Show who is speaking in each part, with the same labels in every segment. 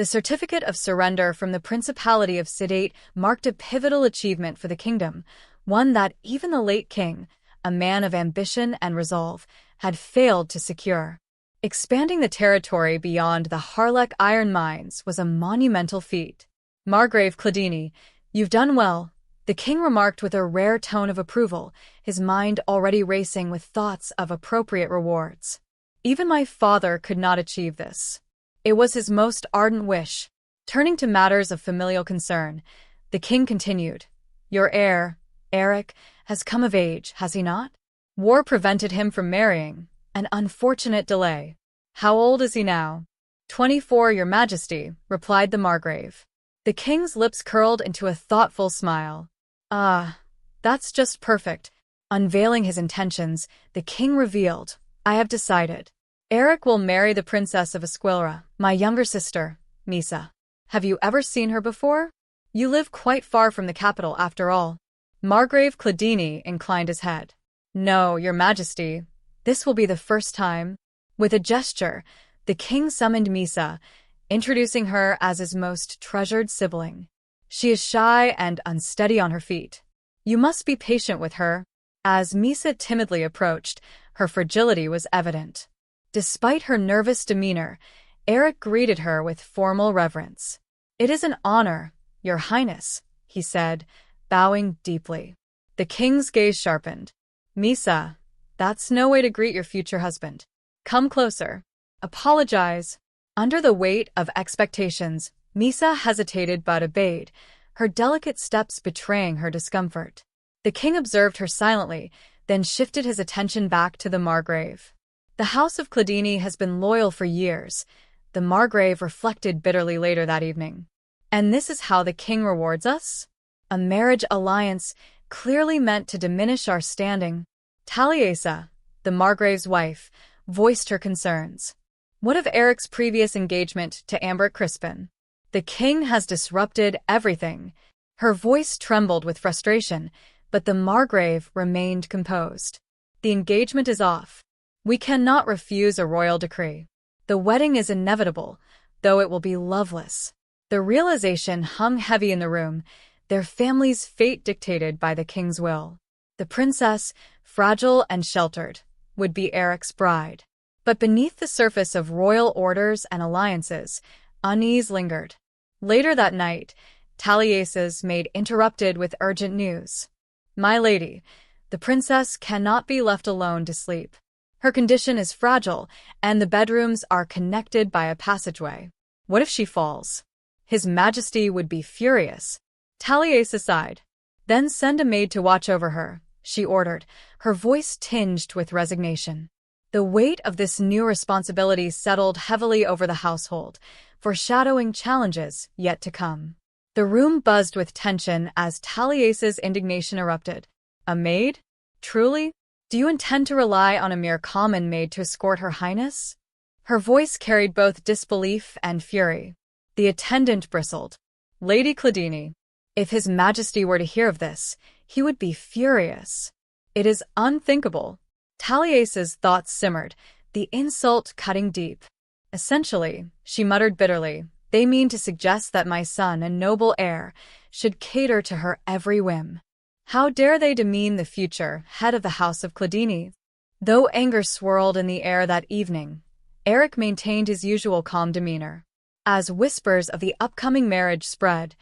Speaker 1: The certificate of surrender from the Principality of Sedate marked a pivotal achievement for the kingdom, one that even the late king, a man of ambition and resolve, had failed to secure. Expanding the territory beyond the Harlech iron mines was a monumental feat. "Margrave Cladinae, you've done well," the king remarked with a rare tone of approval, his mind already racing with thoughts of appropriate rewards. "Even my father could not achieve this. It was his most ardent wish." Turning to matters of familial concern, the king continued, "Your heir, Aerik, has come of age, has he not? War prevented him from marrying, an unfortunate delay. How old is he now?" 24, Your Majesty," replied the Margrave. The king's lips curled into a thoughtful smile. "Ah, that's just perfect." Unveiling his intentions, the king revealed, "I have decided. Aerik will marry the Princess of Esquillre, my younger sister, Miesa. Have you ever seen her before? You live quite far from the capital, after all." Margrave Cladinae inclined his head. "No, Your Majesty. This will be the first time." With a gesture, the king summoned Miesa, introducing her as his most treasured sibling. "She is shy and unsteady on her feet. You must be patient with her." As Miesa timidly approached, her fragility was evident. Despite her nervous demeanor, Aerik greeted her with formal reverence. "It is an honor, Your Highness," he said, bowing deeply. The king's gaze sharpened. "Miesa, that's no way to greet your future husband. Come closer. Apologize." Under the weight of expectations, Miesa hesitated but obeyed, her delicate steps betraying her discomfort. The king observed her silently, then shifted his attention back to the Margrave. "The House of Cladinae has been loyal for years," the Margrave reflected bitterly later that evening. "And this is how the king rewards us? A marriage alliance clearly meant to diminish our standing." Taliesa, the Margrave's wife, voiced her concerns. "What of Aerik's previous engagement to Aerik Crispin? The king has disrupted everything." Her voice trembled with frustration, but the Margrave remained composed. "The engagement is off. We cannot refuse a royal decree. The wedding is inevitable, though it will be loveless." The realization hung heavy in the room, their family's fate dictated by the king's will. The princess, fragile and sheltered, would be Aerik's bride. But beneath the surface of royal orders and alliances, unease lingered. Later that night, Taliesa's maid interrupted with urgent news. "My lady, the princess cannot be left alone to sleep. Her condition is fragile, and the bedrooms are connected by a passageway. What if she falls? His Majesty would be furious." Taliesa sighed. "Then send a maid to watch over her," she ordered, her voice tinged with resignation. The weight of this new responsibility settled heavily over the household, foreshadowing challenges yet to come. The room buzzed with tension as Taliesa's indignation erupted. "A maid? Truly? Do you intend to rely on a mere common maid to escort Her Highness?" Her voice carried both disbelief and fury. The attendant bristled. "Lady Cladinae, if His Majesty were to hear of this, he would be furious. It is unthinkable." Taliesa's thoughts simmered, the insult cutting deep. "Essentially," she muttered bitterly, "they mean to suggest that my son, a noble heir, should cater to her every whim. How dare they demean the future head of the House of Cladinae?" Though anger swirled in the air that evening, Aerik maintained his usual calm demeanor. As whispers of the upcoming marriage spread,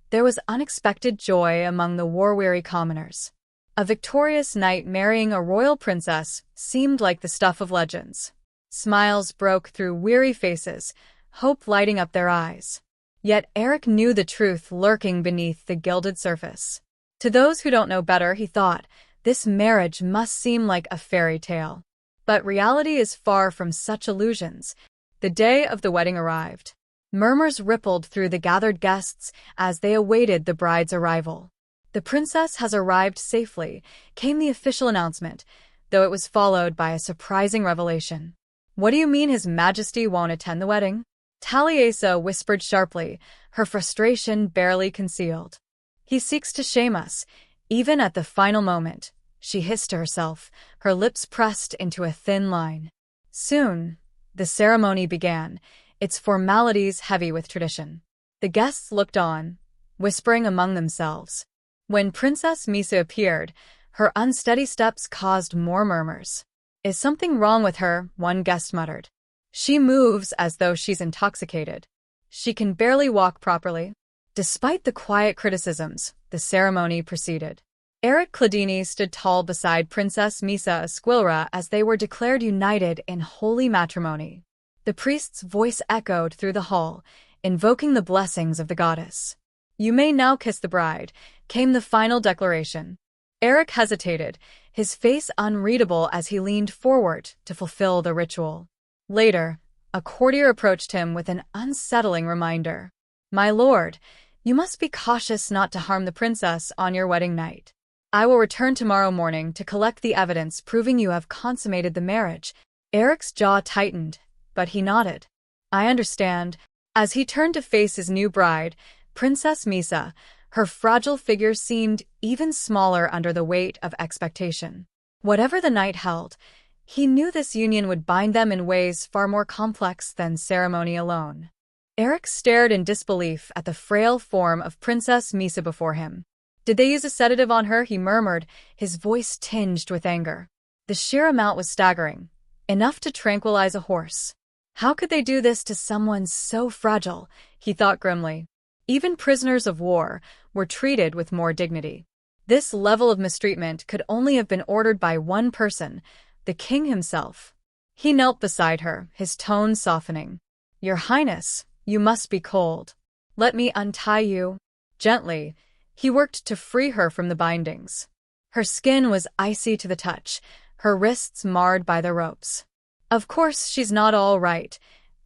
Speaker 1: there was unexpected joy among the war-weary commoners. A victorious knight marrying a royal princess seemed like the stuff of legends. Smiles broke through weary faces, hope lighting up their eyes. Yet Aerik knew the truth lurking beneath the gilded surface. To those who don't know better, he thought, this marriage must seem like a fairy tale. But reality is far from such illusions. The day of the wedding arrived. Murmurs rippled through the gathered guests as they awaited the bride's arrival. "The princess has arrived safely," came the official announcement, though it was followed by a surprising revelation. "What do you mean His Majesty won't attend the wedding?" Taliesa whispered sharply, her frustration barely concealed. "He seeks to shame us, even at the final moment," she hissed to herself, her lips pressed into a thin line. Soon, the ceremony began, its formalities heavy with tradition. The guests looked on, whispering among themselves. When Princess Miesa appeared, her unsteady steps caused more murmurs. "Is something wrong with her?" one guest muttered. "She moves as though she's intoxicated. She can barely walk properly." Despite the quiet criticisms, the ceremony proceeded. Aerik Cladinae stood tall beside Princess Miesa Esquillre as they were declared united in holy matrimony. The priest's voice echoed through the hall, invoking the blessings of the goddess. "You may now kiss the bride," came the final declaration. Aerik hesitated, his face unreadable as he leaned forward to fulfill the ritual. Later, a courtier approached him with an unsettling reminder. "My lord, you must be cautious not to harm the princess on your wedding night. I will return tomorrow morning to collect the evidence proving you have consummated the marriage." Aerik's jaw tightened, but he nodded. "I understand." As he turned to face his new bride, Princess Miesa, her fragile figure seemed even smaller under the weight of expectation. Whatever the night held, he knew this union would bind them in ways far more complex than ceremony alone. Aerik stared in disbelief at the frail form of Princess Miesa before him. "Did they use a sedative on her?" he murmured, his voice tinged with anger. The sheer amount was staggering, enough to tranquilize a horse. How could they do this to someone so fragile? He thought grimly. Even prisoners of war were treated with more dignity. This level of mistreatment could only have been ordered by one person, the king himself. He knelt beside her, his tone softening. "Your Highness, you must be cold. Let me untie you." Gently, he worked to free her from the bindings. Her skin was icy to the touch, her wrists marred by the ropes. "Of course she's not all right,"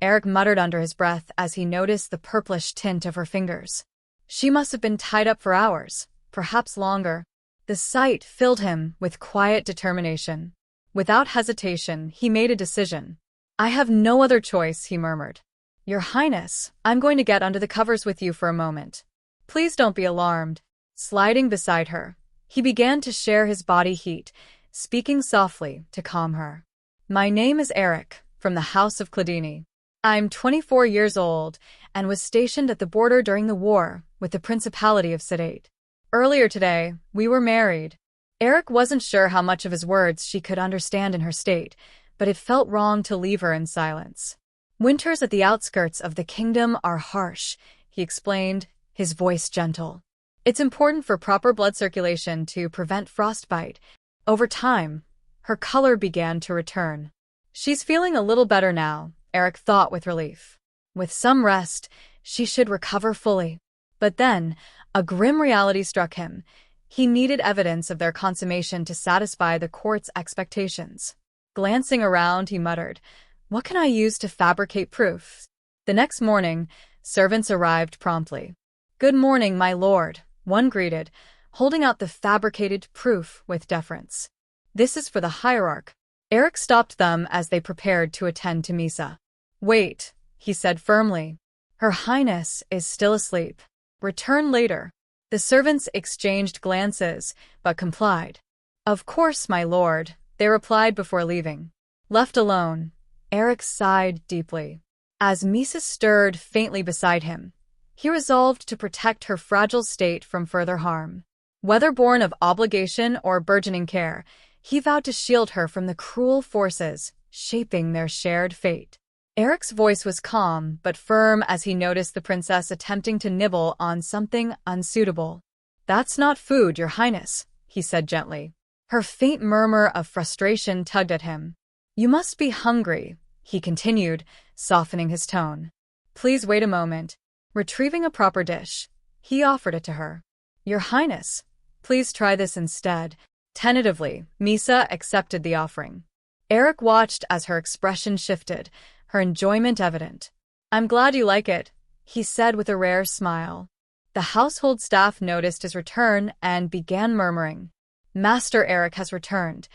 Speaker 1: Aerik muttered under his breath as he noticed the purplish tint of her fingers. "She must have been tied up for hours, perhaps longer." The sight filled him with quiet determination. Without hesitation, he made a decision. "I have no other choice," he murmured. "Your Highness, I'm going to get under the covers with you for a moment. Please don't be alarmed." Sliding beside her, he began to share his body heat, speaking softly to calm her. "My name is Aerik, from the House of Cladinae. I'm 24 years old and was stationed at the border during the war with the Principality of Sedate. Earlier today, we were married." Aerik wasn't sure how much of his words she could understand in her state, but it felt wrong to leave her in silence. "Winters at the outskirts of the kingdom are harsh," he explained, his voice gentle. "It's important for proper blood circulation to prevent frostbite." Over time, her color began to return. "She's feeling a little better now," Aerik thought with relief. With some rest, she should recover fully. But then, a grim reality struck him. He needed evidence of their consummation to satisfy the court's expectations. Glancing around, he muttered, "What can I use to fabricate proofs?" The next morning, servants arrived promptly. "Good morning, my lord," one greeted, holding out the fabricated proof with deference. "This is for the hierarch." Aerik stopped them as they prepared to attend to Miesa. "Wait," he said firmly. "Her Highness is still asleep. Return later." The servants exchanged glances, but complied. "Of course, my lord," they replied before leaving. Left alone, Aerik sighed deeply. As Miesa stirred faintly beside him, he resolved to protect her fragile state from further harm. Whether born of obligation or burgeoning care, he vowed to shield her from the cruel forces shaping their shared fate. Aerik's voice was calm but firm as he noticed the princess attempting to nibble on something unsuitable. "That's not food, Your Highness," he said gently. Her faint murmur of frustration tugged at him. "You must be hungry," he continued, softening his tone. "Please wait a moment." Retrieving a proper dish, he offered it to her. "Your Highness, please try this instead." Tentatively, Miesa accepted the offering. Aerik watched as her expression shifted, her enjoyment evident. "I'm glad you like it," he said with a rare smile. The household staff noticed his return and began murmuring. "Master Aerik has returned,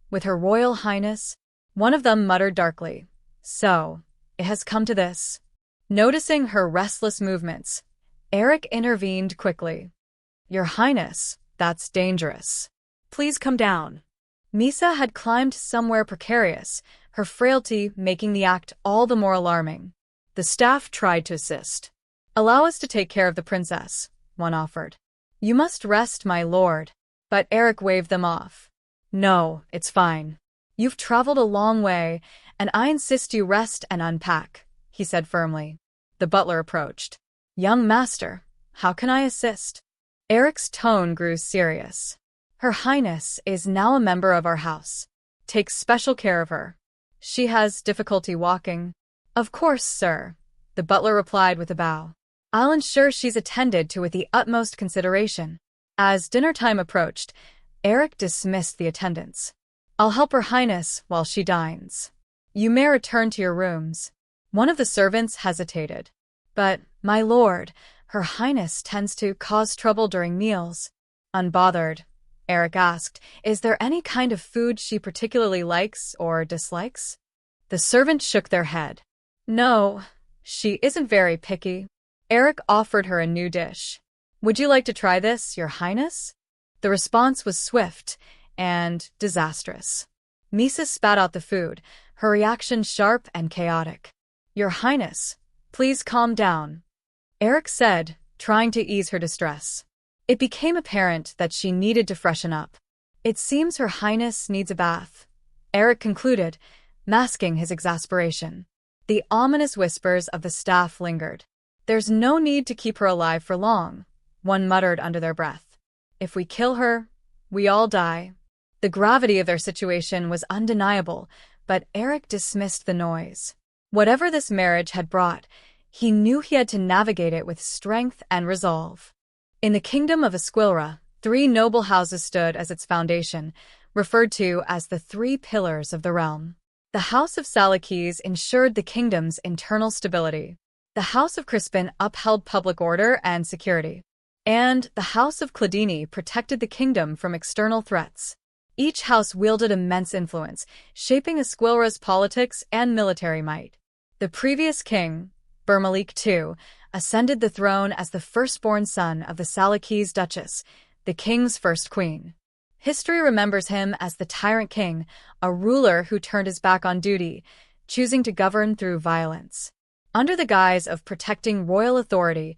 Speaker 1: with Her Royal Highness." One of them muttered darkly, "So, it has come to this." Noticing her restless movements, Aerik intervened quickly. "Your Highness, that's dangerous. Please come down." Miesa had climbed somewhere precarious, her frailty making the act all the more alarming. The staff tried to assist. "Allow us to take care of the princess," one offered. "You must rest, my lord." But Aerik waved them off. "No, it's fine. You've traveled a long way, and I insist you rest and unpack," he said firmly. The butler approached. "Young master, how can I assist?" Aerik's tone grew serious. "Her Highness is now a member of our house. Take special care of her. She has difficulty walking." "Of course, sir," the butler replied with a bow. "I'll ensure she's attended to with the utmost consideration." As dinner time approached, Aerik dismissed the attendants. "I'll help Her Highness while she dines. You may return to your rooms." One of the servants hesitated. "But, my lord, Her Highness tends to cause trouble during meals." Unbothered, Aerik asked, "Is there any kind of food she particularly likes or dislikes?" The servant shook their head. "No, she isn't very picky." Aerik offered her a new dish. "Would you like to try this, Your Highness?" The response was swift and disastrous. Miesa spat out the food, her reaction sharp and chaotic. "Your Highness, please calm down," Aerik said, trying to ease her distress. It became apparent that she needed to freshen up. "It seems Her Highness needs a bath," Aerik concluded, masking his exasperation. The ominous whispers of the staff lingered. "There's no need to keep her alive for long," one muttered under their breath. "If we kill her, we all die." The gravity of their situation was undeniable, but Aerik dismissed the noise. Whatever this marriage had brought, he knew he had to navigate it with strength and resolve. In the kingdom of Esquillre, 3 noble houses stood as its foundation, referred to as the 3 pillars of the realm. The House of Salakese ensured the kingdom's internal stability. The House of Crispin upheld public order and security. And the House of Cladinae protected the kingdom from external threats. Each house wielded immense influence, shaping Esquillre's politics and military might. The previous king, Bermalik II, ascended the throne as the firstborn son of the Salakese Duchess, the king's first queen. History remembers him as the tyrant king, a ruler who turned his back on duty, choosing to govern through violence. Under the guise of protecting royal authority,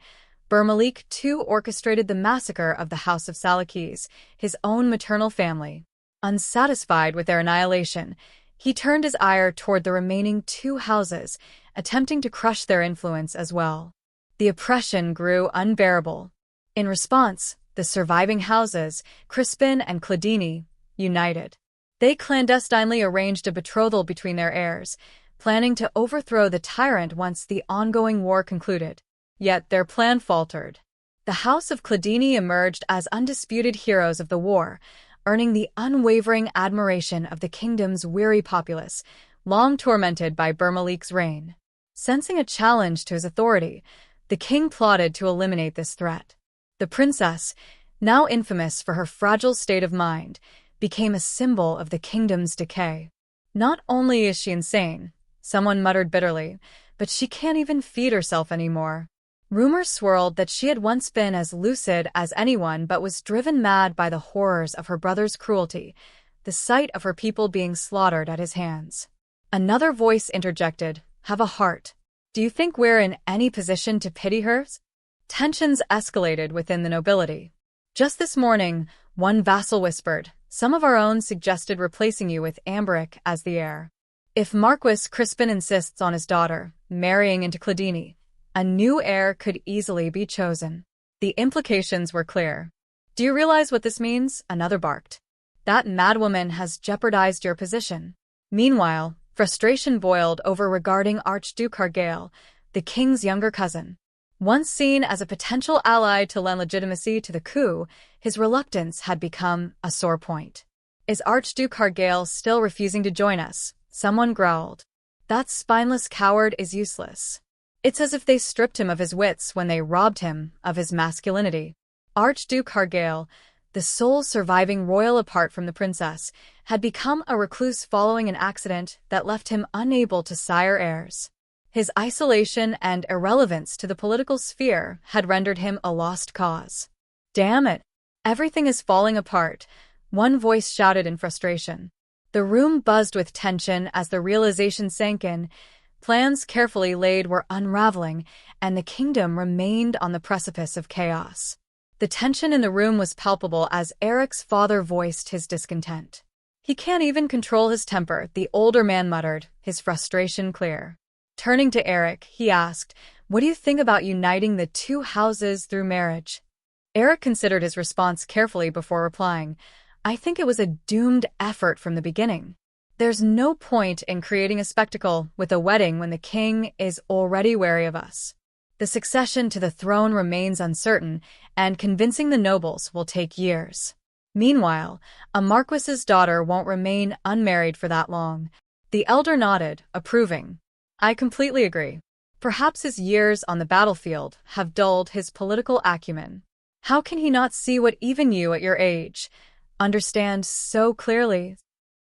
Speaker 1: Bermalik II orchestrated the massacre of the House of Salakese, his own maternal family. Unsatisfied with their annihilation, he turned his ire toward the remaining 2 houses, attempting to crush their influence as well. The oppression grew unbearable. In response, the surviving houses, Crispin and Cladinae, united. They clandestinely arranged a betrothal between their heirs, planning to overthrow the tyrant once the ongoing war concluded. Yet their plan faltered. The House of Cladinae emerged as undisputed heroes of the war, earning the unwavering admiration of the kingdom's weary populace, long tormented by Bermalik's reign. Sensing a challenge to his authority, the king plotted to eliminate this threat. The princess, now infamous for her fragile state of mind, became a symbol of the kingdom's decay. "Not only is she insane," someone muttered bitterly, "but she can't even feed herself anymore." Rumors swirled that she had once been as lucid as anyone but was driven mad by the horrors of her brother's cruelty, the sight of her people being slaughtered at his hands. Another voice interjected, "Have a heart. Do you think we're in any position to pity her?" Tensions escalated within the nobility. "Just this morning," one vassal whispered, "some of our own suggested replacing you with Aerik as the heir. If Marquis Crispin insists on his daughter marrying into Cladinae, a new heir could easily be chosen." The implications were clear. "Do you realize what this means?" another barked. "That madwoman has jeopardized your position." Meanwhile, frustration boiled over regarding Archduke Cargale, the king's younger cousin. Once seen as a potential ally to lend legitimacy to the coup, his reluctance had become a sore point. "Is Archduke Cargale still refusing to join us?" someone growled. "That spineless coward is useless. It's as if they stripped him of his wits when they robbed him of his masculinity." Archduke Cargale, the sole surviving royal apart from the princess, had become a recluse following an accident that left him unable to sire heirs. His isolation and irrelevance to the political sphere had rendered him a lost cause. "Damn it! Everything is falling apart," one voice shouted in frustration. The room buzzed with tension as the realization sank in. Plans carefully laid were unraveling, and the kingdom remained on the precipice of chaos. The tension in the room was palpable as Aerik's father voiced his discontent. "He can't even control his temper," the older man muttered, his frustration clear. Turning to Aerik, he asked, "What do you think about uniting the two houses through marriage?" Aerik considered his response carefully before replying, "I think it was a doomed effort from the beginning. There's no point in creating a spectacle with a wedding when the king is already wary of us. The succession to the throne remains uncertain, and convincing the nobles will take years. Meanwhile, a marquis's daughter won't remain unmarried for that long." The elder nodded, approving. "I completely agree. Perhaps his years on the battlefield have dulled his political acumen. How can he not see what even you at your age understand so clearly?"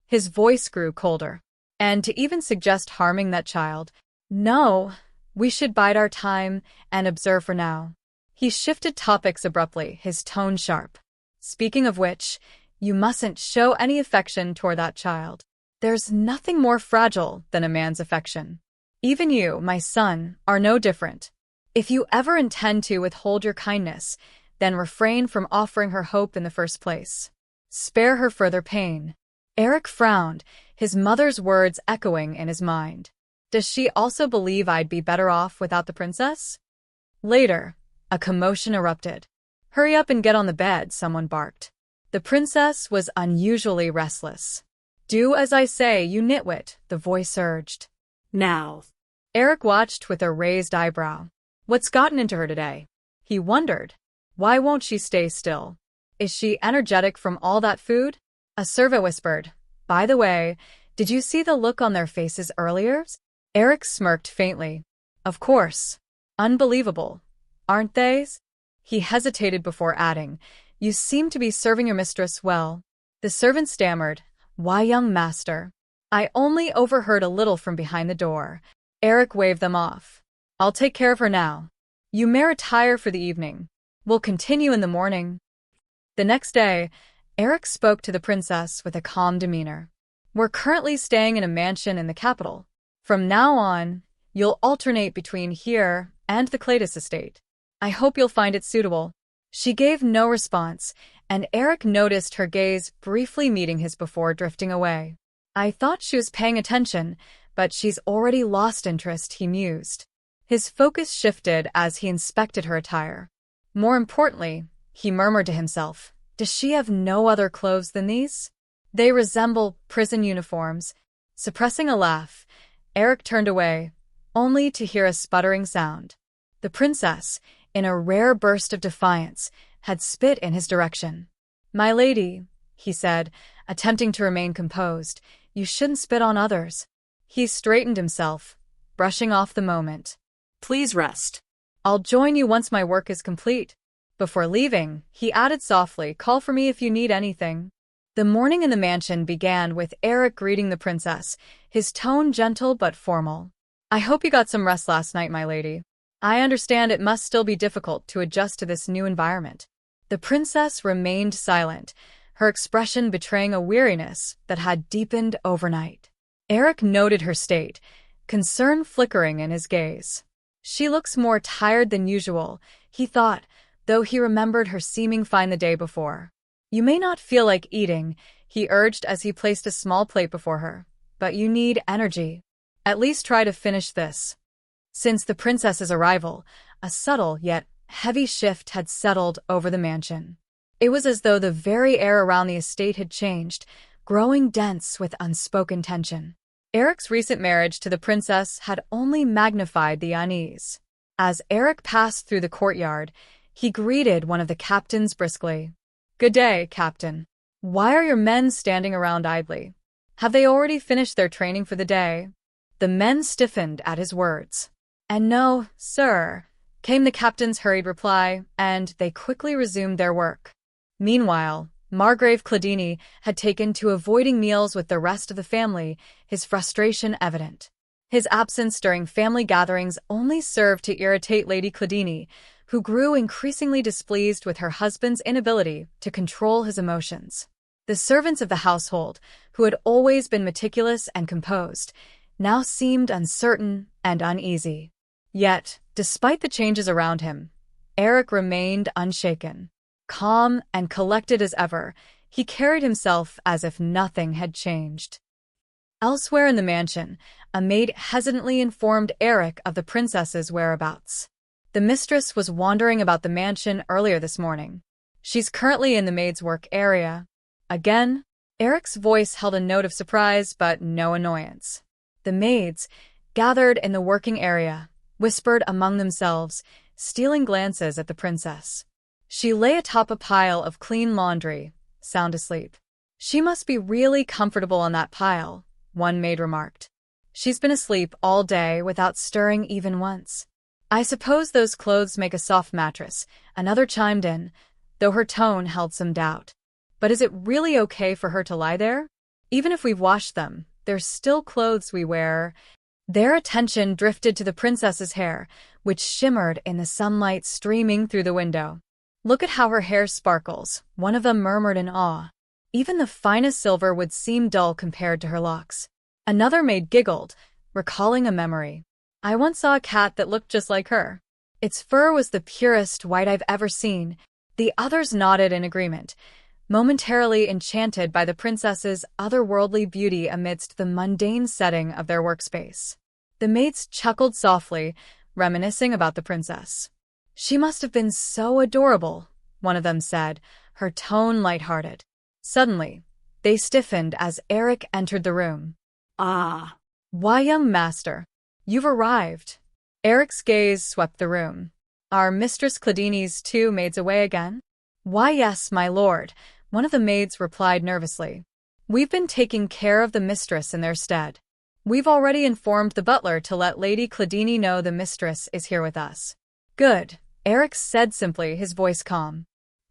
Speaker 1: His voice grew colder. "And to even suggest harming that child? No, we should bide our time and observe for now." He shifted topics abruptly, his tone sharp. "Speaking of which, you mustn't show any affection toward that child. There's nothing more fragile than a man's affection. Even you, my son, are no different. If you ever intend to withhold your kindness, then refrain from offering her hope in the first place. Spare her further pain." Aerik frowned, his mother's words echoing in his mind. "Does she also believe I'd be better off without the princess?" Later, a commotion erupted. "Hurry up and get on the bed," someone barked. The princess was unusually restless. "Do as I say, you nitwit," the voice urged.
Speaker 2: "Now."
Speaker 1: Aerik watched with a raised eyebrow. What's gotten into her today? He wondered. Why won't she stay still? Is she energetic from all that food? A servant whispered, "By the way, did you see the look on their faces earlier?" Aerik smirked faintly. "Of course. Unbelievable, aren't they?" He hesitated before adding, "You seem to be serving your mistress well." The servant stammered, "Why, young master? I only overheard a little from behind the door." Aerik waved them off. "I'll take care of her now. You may retire for the evening. We'll continue in the morning." The next day, Aerik spoke to the princess with a calm demeanor. "We're currently staying in a mansion in the capital. From now on, you'll alternate between here and the Cladis estate. I hope you'll find it suitable." She gave no response, and Aerik noticed her gaze briefly meeting his before drifting away. "I thought she was paying attention, but she's already lost interest," he mused. His focus shifted as he inspected her attire. More importantly, he murmured to himself, "Does she have no other clothes than these? They resemble prison uniforms." Suppressing a laugh, Aerik turned away, only to hear a sputtering sound. The princess, in a rare burst of defiance, had spit in his direction. "My lady," he said, attempting to remain composed, "you shouldn't spit on others." He straightened himself, brushing off the moment.
Speaker 2: "Please rest.
Speaker 1: I'll join you once my work is complete." Before leaving, he added softly, "Call for me if you need anything." The morning in the mansion began with Aerik greeting the princess, his tone gentle but formal. "I hope you got some rest last night, my lady. I understand it must still be difficult to adjust to this new environment." The princess remained silent, her expression betraying a weariness that had deepened overnight. Aerik noted her state, concern flickering in his gaze. "She looks more tired than usual," he thought, though he remembered her seeming fine the day before. "You may not feel like eating," he urged as he placed a small plate before her, "but you need energy. At least try to finish this." Since the princess's arrival, a subtle yet heavy shift had settled over the mansion. It was as though the very air around the estate had changed, growing dense with unspoken tension. Aerik's recent marriage to the princess had only magnified the unease. As Aerik passed through the courtyard, he greeted one of the captains briskly. "Good day, Captain. Why are your men standing around idly? Have they already finished their training for the day?" The men stiffened at his words. "And no, sir," came the captain's hurried reply, and they quickly resumed their work. Meanwhile, Margrave Cladinae had taken to avoiding meals with the rest of the family, his frustration evident. His absence during family gatherings only served to irritate Lady Cladinae, who grew increasingly displeased with her husband's inability to control his emotions. The servants of the household, who had always been meticulous and composed, now seemed uncertain and uneasy. Yet, despite the changes around him, Aerik remained unshaken. Calm and collected as ever, he carried himself as if nothing had changed. Elsewhere in the mansion, a maid hesitantly informed Aerik of the princess's whereabouts. The mistress was wandering about the mansion earlier this morning. She's currently in the maid's work area. Again, Aerik's voice held a note of surprise but no annoyance. The maids, gathered in the working area, whispered among themselves, stealing glances at the princess. She lay atop a pile of clean laundry, sound asleep. "She must be really comfortable on that pile," one maid remarked. "She's been asleep all day without stirring even once. I suppose those clothes make a soft mattress," another chimed in, though her tone held some doubt. "But is it really okay for her to lie there? Even if we've washed them, they're still clothes we wear." Their attention drifted to the princess's hair, which shimmered in the sunlight streaming through the window. "Look at how her hair sparkles," one of them murmured in awe. "Even the finest silver would seem dull compared to her locks." Another maid giggled, recalling a memory. "I once saw a cat that looked just like her. Its fur was the purest white I've ever seen." The others nodded in agreement, momentarily enchanted by the princess's otherworldly beauty amidst the mundane setting of their workspace. The maids chuckled softly, reminiscing about the princess. "She must have been so adorable," one of them said, her tone lighthearted. Suddenly, they stiffened as Aerik entered the room.
Speaker 2: "Ah,
Speaker 1: "Why, young master, you've arrived." Aerik's gaze swept the room. "Are Mistress Cladinae's 2 maids away again?" "Why, yes, my lord," one of the maids replied nervously. "We've been taking care of the mistress in their stead. We've already informed the butler to let Lady Cladinae know the mistress is here with us." "Good," Aerik said simply, his voice calm.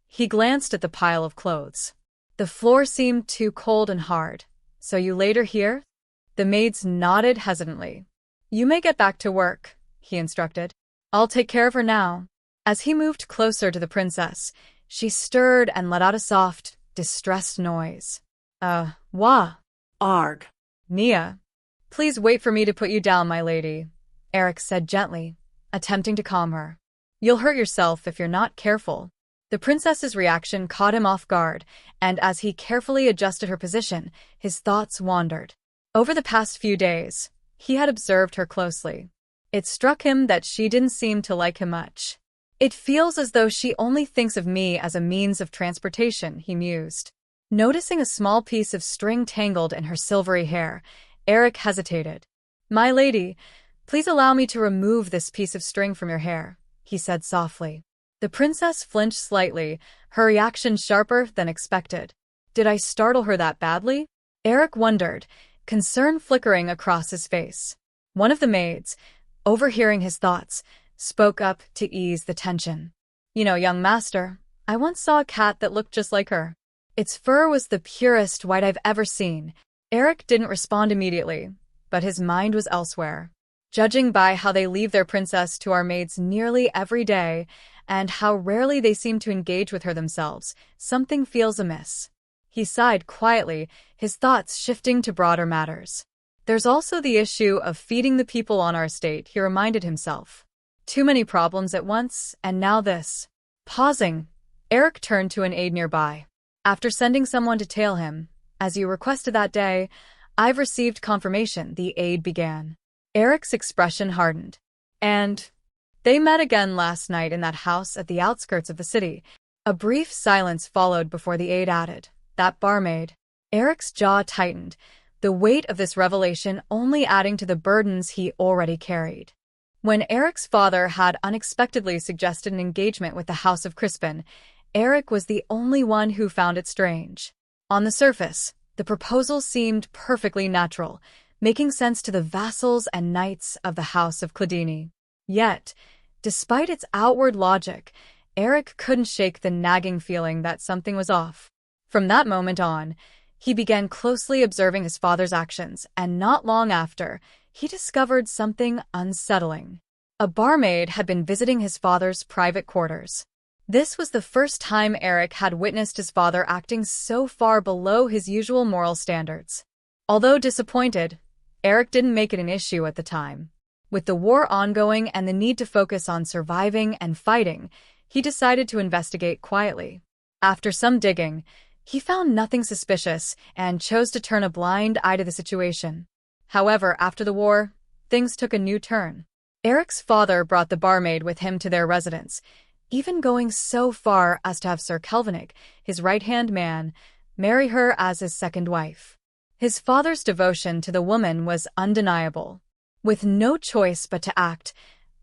Speaker 1: He glanced at the pile of clothes. The floor seemed too cold and hard. "So you laid her here?" The maids nodded hesitantly. "You may get back to work," he instructed. "I'll take care of her now." As he moved closer to the princess, she stirred and let out a soft, distressed noise. Wah."
Speaker 2: arg.
Speaker 1: "Nia, please wait for me to put you down, my lady," Aerik said gently, attempting to calm her. "You'll hurt yourself if you're not careful." The princess's reaction caught him off guard, and as he carefully adjusted her position, his thoughts wandered. Over the past few days, he had observed her closely. It struck him that she didn't seem to like him much. "It feels as though she only thinks of me as a means of transportation," he mused. Noticing a small piece of string tangled in her silvery hair, Aerik hesitated. "My lady, please allow me to remove this piece of string from your hair," he said softly. The princess flinched slightly, her reaction sharper than expected. Did I startle her that badly? Aerik wondered, concern flickering across his face. One of the maids, overhearing his thoughts, spoke up to ease the tension. "You know, young master, I once saw a cat that looked just like her. Its fur was the purest white I've ever seen." Aerik didn't respond immediately, but his mind was elsewhere. Judging by how they leave their princess to our maids nearly every day, and how rarely they seem to engage with her themselves, something feels amiss. He sighed quietly, his thoughts shifting to broader matters. "There's also the issue of feeding the people on our estate," he reminded himself. "Too many problems at once, and now this." Pausing, Aerik turned to an aide nearby. "After sending someone to tail him, as you requested that day, I've received confirmation," the aide began. Aerik's expression hardened. "And they met again last night in that house at the outskirts of the city." A brief silence followed before the aide added, "That barmaid." Aerik's jaw tightened, the weight of this revelation only adding to the burdens he already carried. When Aerik's father had unexpectedly suggested an engagement with the House of Crispin, Aerik was the only one who found it strange. On the surface, the proposal seemed perfectly natural, making sense to the vassals and knights of the House of Cladinae. Yet, despite its outward logic, Aerik couldn't shake the nagging feeling that something was off. From that moment on, he began closely observing his father's actions, and not long after, he discovered something unsettling. A barmaid had been visiting his father's private quarters. This was the first time Aerik had witnessed his father acting so far below his usual moral standards. Although disappointed, Aerik didn't make it an issue at the time. With the war ongoing and the need to focus on surviving and fighting, he decided to investigate quietly. After some digging, he found nothing suspicious and chose to turn a blind eye to the situation. However, after the war, things took a new turn. Aerik's father brought the barmaid with him to their residence, even going so far as to have Sir Kelvinec, his right-hand man, marry her as his second wife. His father's devotion to the woman was undeniable. With no choice but to act,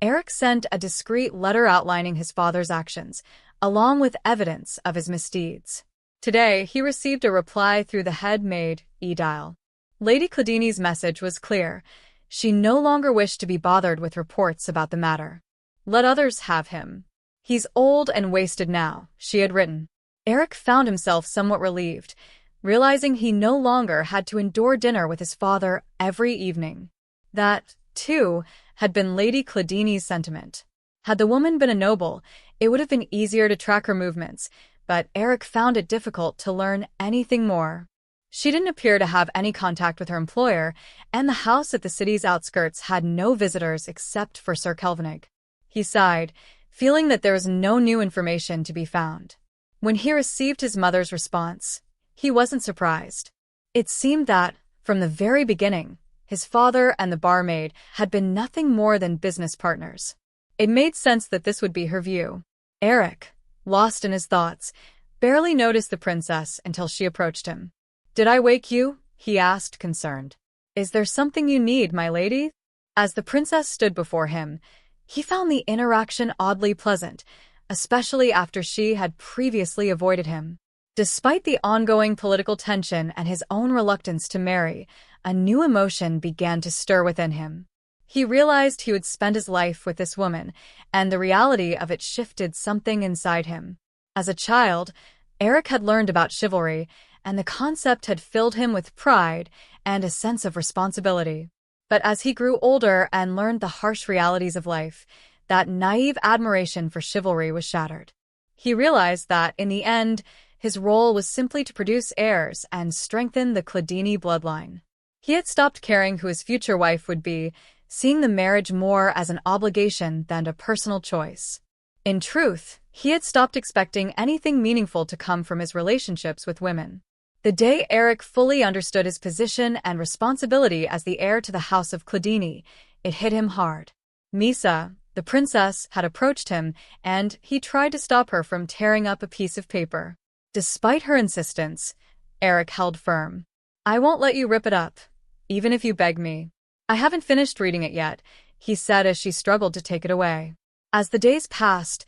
Speaker 1: Aerik sent a discreet letter outlining his father's actions, along with evidence of his misdeeds. Today, he received a reply through the head maid, Edile. Lady Cladinae's message was clear. She no longer wished to be bothered with reports about the matter. Let others have him. He's old and wasted now, she had written. Aerik found himself somewhat relieved, realizing he no longer had to endure dinner with his father every evening. That, too, had been Lady Cladinae's sentiment. Had the woman been a noble, it would have been easier to track her movements, but Aerik found it difficult to learn anything more. She didn't appear to have any contact with her employer, and the house at the city's outskirts had no visitors except for Sir Kelvinec. He sighed, feeling that there was no new information to be found. When he received his mother's response, he wasn't surprised. It seemed that, from the very beginning, his father and the barmaid had been nothing more than business partners. It made sense that this would be her view. Aerik, lost in his thoughts, barely noticed the princess until she approached him. "Did I wake you?" he asked, concerned. "Is there something you need, my lady?" As the princess stood before him, he found the interaction oddly pleasant, especially after she had previously avoided him. Despite the ongoing political tension and his own reluctance to marry, a new emotion began to stir within him. He realized he would spend his life with this woman, and the reality of it shifted something inside him. As a child, Aerik had learned about chivalry, and the concept had filled him with pride and a sense of responsibility. But as he grew older and learned the harsh realities of life, that naive admiration for chivalry was shattered. He realized that, in the end, his role was simply to produce heirs and strengthen the Cladinae bloodline. He had stopped caring who his future wife would be, seeing the marriage more as an obligation than a personal choice. In truth, he had stopped expecting anything meaningful to come from his relationships with women. The day Aerik fully understood his position and responsibility as the heir to the House of Cladinae, it hit him hard. Miesa, the princess, had approached him, and he tried to stop her from tearing up a piece of paper. Despite her insistence, Aerik held firm. "I won't let you rip it up, even if you beg me." "I haven't finished reading it yet," he said as she struggled to take it away. As the days passed,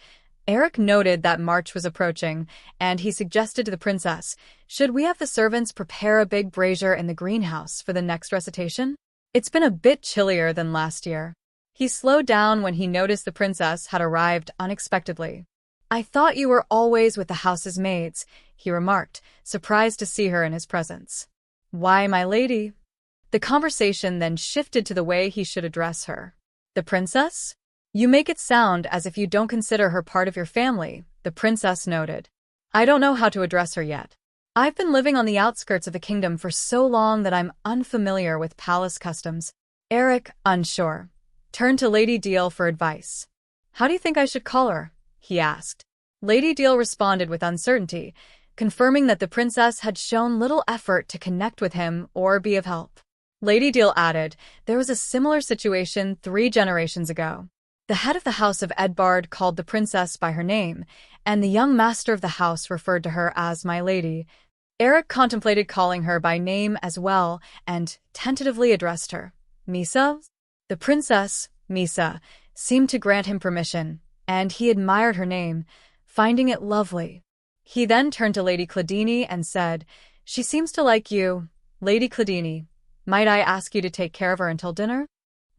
Speaker 1: Aerik noted that March was approaching, and he suggested to the princess, "Should we have the servants prepare a big brazier in the greenhouse for the next recitation? It's been a bit chillier than last year." He slowed down when he noticed the princess had arrived unexpectedly. "I thought you were always with the house's maids," he remarked, surprised to see her in his presence. "Why, my lady?" The conversation then shifted to the way he should address her. "The princess? You make it sound as if you don't consider her part of your family," the princess noted. "I don't know how to address her yet. I've been living on the outskirts of the kingdom for so long that I'm unfamiliar with palace customs." Aerik, unsure, turned to Lady Deal for advice. "How do you think I should call her?" he asked. Lady Deal responded with uncertainty, confirming that the princess had shown little effort to connect with him or be of help. Lady Deal added, "There was a similar situation 3 generations ago. The head of the House of Edbard called the princess by her name, and the young master of the house referred to her as my lady." Aerik contemplated calling her by name as well, and tentatively addressed her. "Miesa?" The princess, Miesa, seemed to grant him permission, and he admired her name, finding it lovely. He then turned to Lady Cladinae and said, "She seems to like you, Lady Cladinae. Might I ask you to take care of her until dinner?"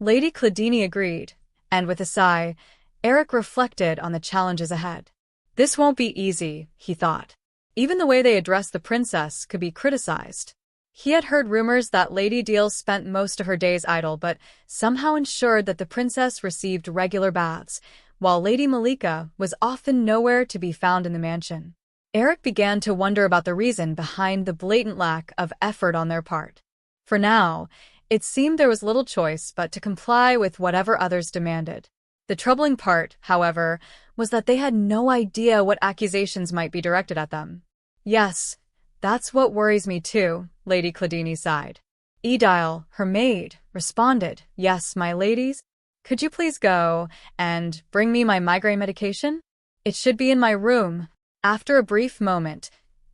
Speaker 1: Lady Cladinae agreed, and with a sigh, Aerik reflected on the challenges ahead. This won't be easy, he thought. Even the way they addressed the princess could be criticized. He had heard rumors that Lady Deal spent most of her days idle but somehow ensured that the princess received regular baths, while Lady Malika was often nowhere to be found in the mansion. Aerik began to wonder about the reason behind the blatant lack of effort on their part. For now, It seemed there was little choice but to comply with whatever others demanded. The troubling part, however, was that they had no idea what accusations might be directed at them. Yes, that's what worries me too, Lady Cladinae sighed. Edile, her maid, responded, Yes, my ladies. Could you please go and bring me my migraine medication? It should be in my room. After a brief moment,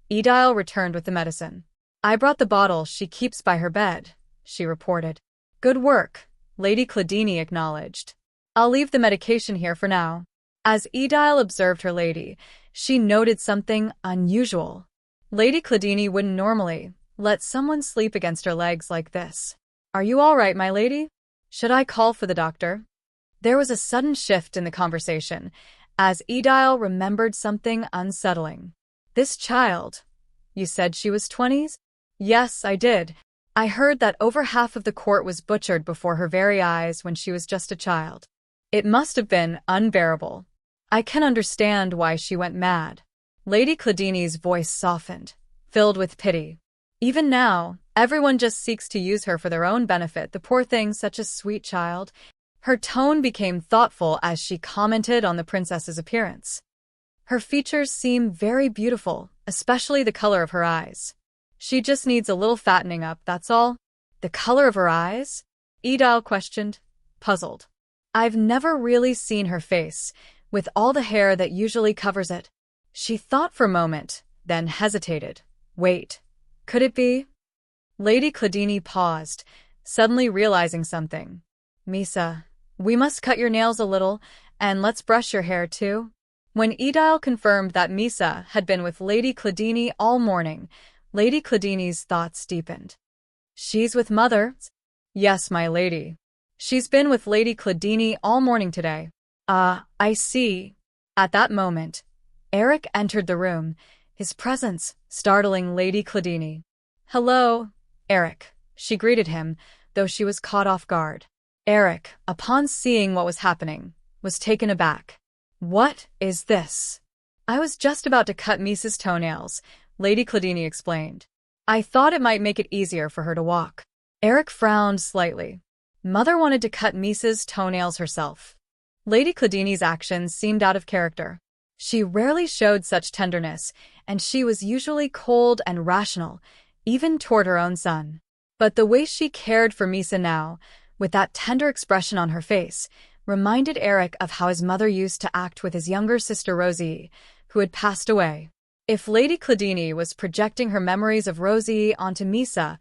Speaker 1: Edile returned with the medicine. I brought the bottle she keeps by her bed, she reported. Good work, Lady Cladinae acknowledged. I'll leave the medication here for now. As Edile observed her lady, she noted something unusual. Lady Cladinae wouldn't normally let someone sleep against her legs like this. Are you all right, my lady? Should I call for the doctor? There was a sudden shift in the conversation, as Edile remembered something unsettling. This child, you said she was 20s? Yes, I did. I heard that over half of the court was butchered before her very eyes when she was just a child. It must have been unbearable. I can understand why she went mad. Lady Cladinae's voice softened, filled with pity. Even now, everyone just seeks to use her for their own benefit, the poor thing, such a sweet child. Her tone became thoughtful as she commented on the princess's appearance. Her features seem very beautiful, especially the color of her eyes. She just needs a little fattening up, that's all. The color of her eyes? Edile questioned, puzzled. I've never really seen her face, with all the hair that usually covers it. She thought for a moment, then hesitated. Wait, could it be? Lady Cladinae paused, suddenly realizing something. Miesa, we must cut your nails a little, and let's brush your hair too. When Edile confirmed that Miesa had been with Lady Cladinae all morning, Lady Cladinae's thoughts deepened. She's with Mother? Yes, my lady. She's been with Lady Cladinae all morning today. I see. At that moment, Aerik entered the room, his presence startling Lady Cladinae. Hello, Aerik, she greeted him, though she was caught off guard. Aerik, upon seeing what was happening, was taken aback. What is this? I was just about to cut Miesa's toenails, Lady Cladinae explained. I thought it might make it easier for her to walk. Aerik frowned slightly. Mother wanted to cut Miesa's toenails herself. Lady Cladinae's actions seemed out of character. She rarely showed such tenderness, and she was usually cold and rational, even toward her own son. But the way she cared for Miesa now, with that tender expression on her face, reminded Aerik of how his mother used to act with his younger sister Rosie, who had passed away. If Lady Cladinae was projecting her memories of Rosie onto Miesa,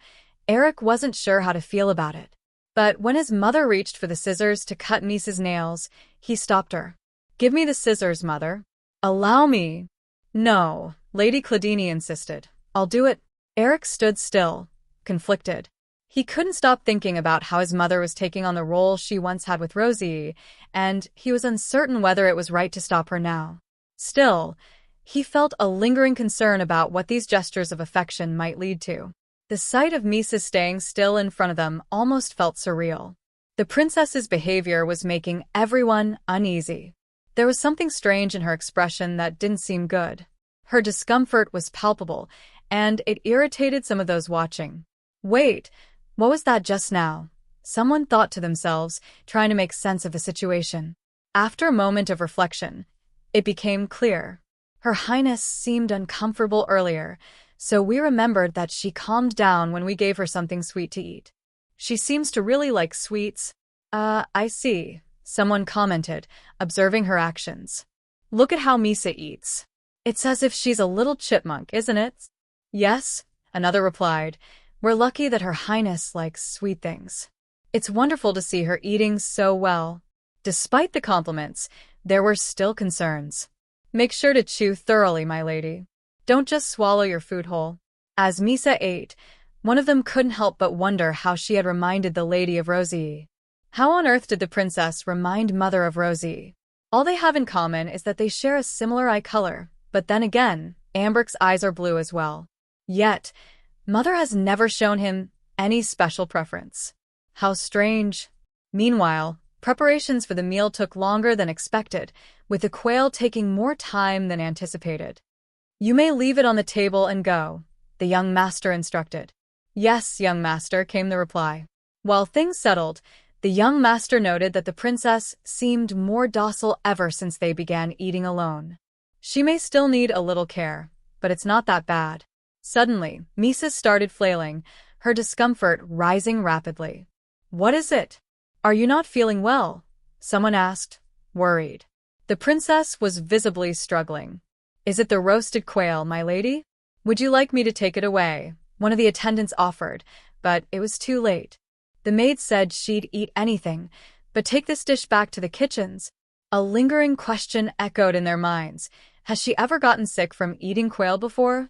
Speaker 1: Aerik wasn't sure how to feel about it. But when his mother reached for the scissors to cut Miesa's nails, he stopped her. Give me the scissors, Mother. Allow me. No, Lady Cladinae insisted. I'll do it. Aerik stood still, conflicted. He couldn't stop thinking about how his mother was taking on the role she once had with Rosie, and he was uncertain whether it was right to stop her now. Still, he felt a lingering concern about what these gestures of affection might lead to. The sight of Miesa staying still in front of them almost felt surreal. The princess's behavior was making everyone uneasy. There was something strange in her expression that didn't seem good. Her discomfort was palpable, and it irritated some of those watching. Wait, what was that just now? Someone thought to themselves, trying to make sense of the situation. After a moment of reflection, it became clear. Her Highness seemed uncomfortable earlier, so we remembered that she calmed down when we gave her something sweet to eat. She seems to really like sweets. I see, someone commented, observing her actions. Look at how Miesa eats. It's as if she's a little chipmunk, isn't it? Yes, another replied. We're lucky that Her Highness likes sweet things. It's wonderful to see her eating so well. Despite the compliments, there were still concerns. Make sure to chew thoroughly, my lady. Don't just swallow your food whole. As Miesa ate, one of them couldn't help but wonder how she had reminded the lady of Rosie. How on earth did the princess remind Mother of Rosie? All they have in common is that they share a similar eye color, but then again, Aebric's eyes are blue as well. Yet, Mother has never shown him any special preference. How strange. Meanwhile, preparations for the meal took longer than expected, with the quail taking more time than anticipated. You may leave it on the table and go, the young master instructed. Yes, young master, came the reply. While things settled, the young master noted that the princess seemed more docile ever since they began eating alone. She may still need a little care, but it's not that bad. Suddenly, Miesa started flailing, her discomfort rising rapidly. "What is it? Are you not feeling well?" someone asked, worried. The princess was visibly struggling. "Is it the roasted quail, my lady? Would you like me to take it away?" one of the attendants offered, but it was too late. The maid said she'd eat anything, but take this dish back to the kitchens. A lingering question echoed in their minds. Has she ever gotten sick from eating quail before?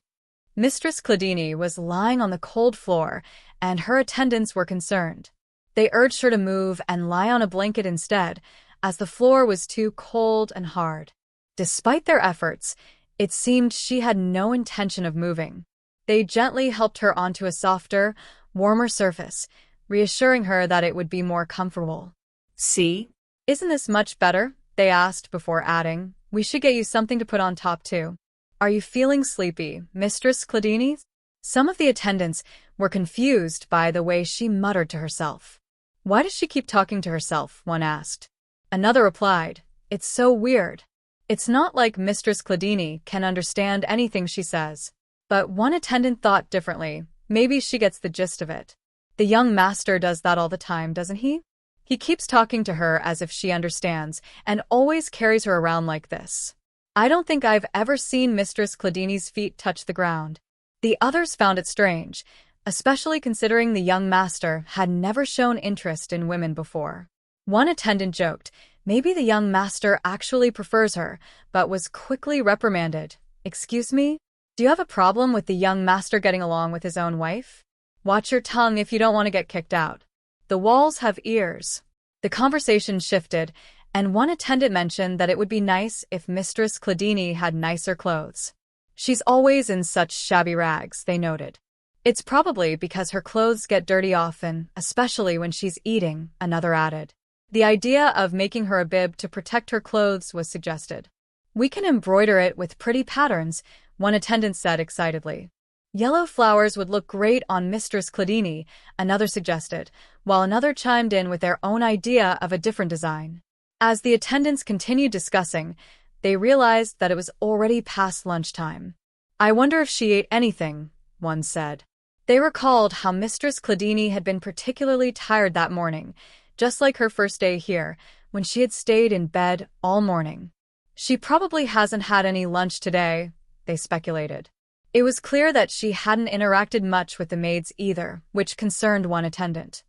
Speaker 1: Mistress Cladinae was lying on the cold floor, and her attendants were concerned. They urged her to move and lie on a blanket instead, as the floor was too cold and hard. Despite their efforts, it seemed she had no intention of moving. They gently helped her onto a softer, warmer surface, reassuring her that it would be more comfortable.
Speaker 2: "See?
Speaker 1: Isn't this much better?" they asked before adding, "We should get you something to put on top too." "Are you feeling sleepy, Mistress Cladinae?" Some of the attendants were confused by the way she muttered to herself. "Why does she keep talking to herself?" one asked. Another replied, "It's so weird. It's not like Mistress Cladinae can understand anything she says." But one attendant thought differently. Maybe she gets the gist of it. "The young master does that all the time, doesn't he? He keeps talking to her as if she understands, and always carries her around like this. I don't think I've ever seen Mistress Cladinae's feet touch the ground." The others found it strange, especially considering the young master had never shown interest in women before. One attendant joked, maybe the young master actually prefers her, but was quickly reprimanded. "Excuse me? Do you have a problem with the young master getting along with his own wife? Watch your tongue if you don't want to get kicked out. The walls have ears." The conversation shifted, and one attendant mentioned that it would be nice if Mistress Cladinae had nicer clothes. "She's always in such shabby rags," they noted. "It's probably because her clothes get dirty often, especially when she's eating," another added. The idea of making her a bib to protect her clothes was suggested. "We can embroider it with pretty patterns," one attendant said excitedly. "Yellow flowers would look great on Mistress Cladinae," another suggested, while another chimed in with their own idea of a different design. As the attendants continued discussing, they realized that it was already past lunchtime. "I wonder if she ate anything," one said. They recalled how Mistress Cladinae had been particularly tired that morning, just like her first day here, when she had stayed in bed all morning. "She probably hasn't had any lunch today," they speculated. It was clear that she hadn't interacted much with the maids either, which concerned one attendant.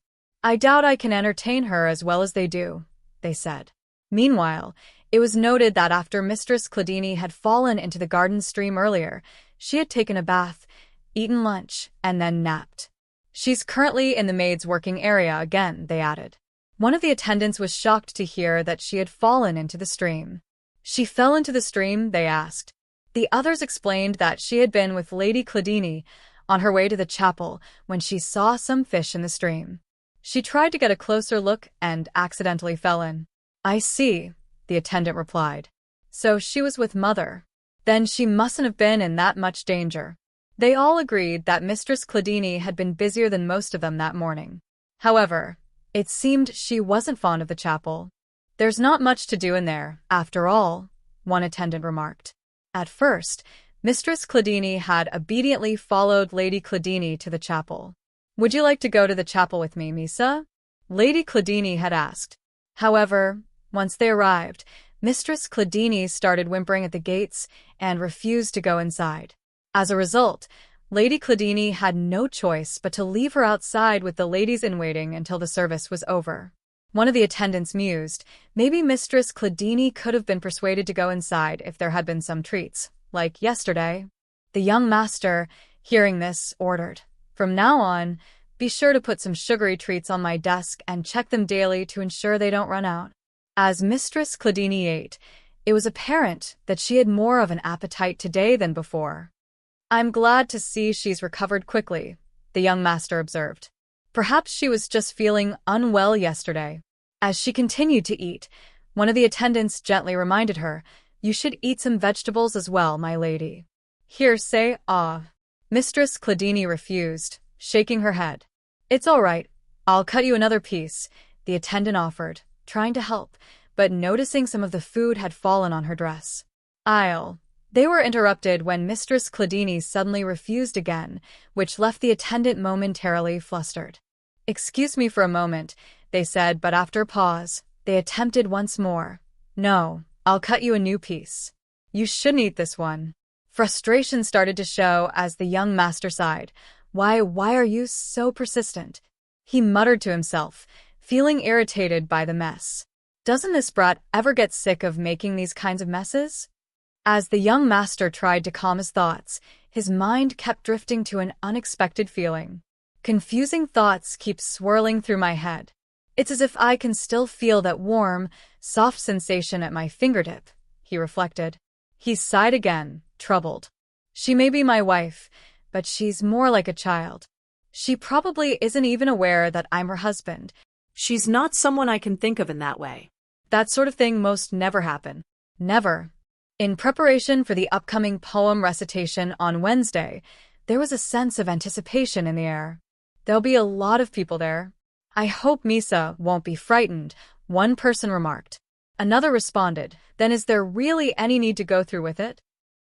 Speaker 1: "I doubt I can entertain her as well as they do," they said. Meanwhile, it was noted that after Mistress Cladinae had fallen into the garden stream earlier, she had taken a bath, eaten lunch, and then napped. "She's currently in the maid's working area again," they added. One of the attendants was shocked to hear that she had fallen into the stream. "She fell into the stream?" they asked. The others explained that she had been with Lady Cladinae on her way to the chapel when she saw some fish in the stream. She tried to get a closer look and accidentally fell in. "I see," the attendant replied. "So she was with Mother. Then she mustn't have been in that much danger." They all agreed that Mistress Cladinae had been busier than most of them that morning. However, it seemed she wasn't fond of the chapel. "There's not much to do in there, after all," one attendant remarked. At first, Mistress Cladinae had obediently followed Lady Cladinae to the chapel. "Would you like to go to the chapel with me, Miesa?" Lady Cladinae had asked. However, once they arrived, Mistress Cladinae started whimpering at the gates and refused to go inside. As a result, Lady Cladinae had no choice but to leave her outside with the ladies-in-waiting until the service was over. One of the attendants mused, maybe Mistress Cladinae could have been persuaded to go inside if there had been some treats, like yesterday. The young master, hearing this, ordered, "From now on, be sure to put some sugary treats on my desk and check them daily to ensure they don't run out." As Mistress Cladinae ate, it was apparent that she had more of an appetite today than before. "I'm glad to see she's recovered quickly," the young master observed. Perhaps she was just feeling unwell yesterday. As she continued to eat, one of the attendants gently reminded her, "You should eat some vegetables as well, my lady." "Here, say, ah." Mistress Cladinae refused, shaking her head. "It's all right. I'll cut you another piece, the attendant offered, trying to help, but noticing some of the food had fallen on her dress. They were interrupted when Mistress Cladinae suddenly refused again, which left the attendant momentarily flustered. "Excuse me for a moment," they said, but after a pause, they attempted once more. "No, I'll cut you a new piece. You shouldn't eat this one." Frustration started to show as the young master sighed. Why are you so persistent?" he muttered to himself, feeling irritated by the mess. "Doesn't this brat ever get sick of making these kinds of messes?" As the young master tried to calm his thoughts, his mind kept drifting to an unexpected feeling. "Confusing thoughts keep swirling through my head. It's as if I can still feel that warm, soft sensation at my fingertip," he reflected. He sighed again, troubled. "She may be my wife, but she's more like a child. She probably isn't even aware that I'm her husband.
Speaker 2: She's not someone I can think of in that way."
Speaker 1: That sort of thing most never happen. Never. In preparation for the upcoming poem recitation on Wednesday, there was a sense of anticipation in the air. There'll be a lot of people there. "I hope Miesa won't be frightened," one person remarked. Another responded, "Then is there really any need to go through with it?"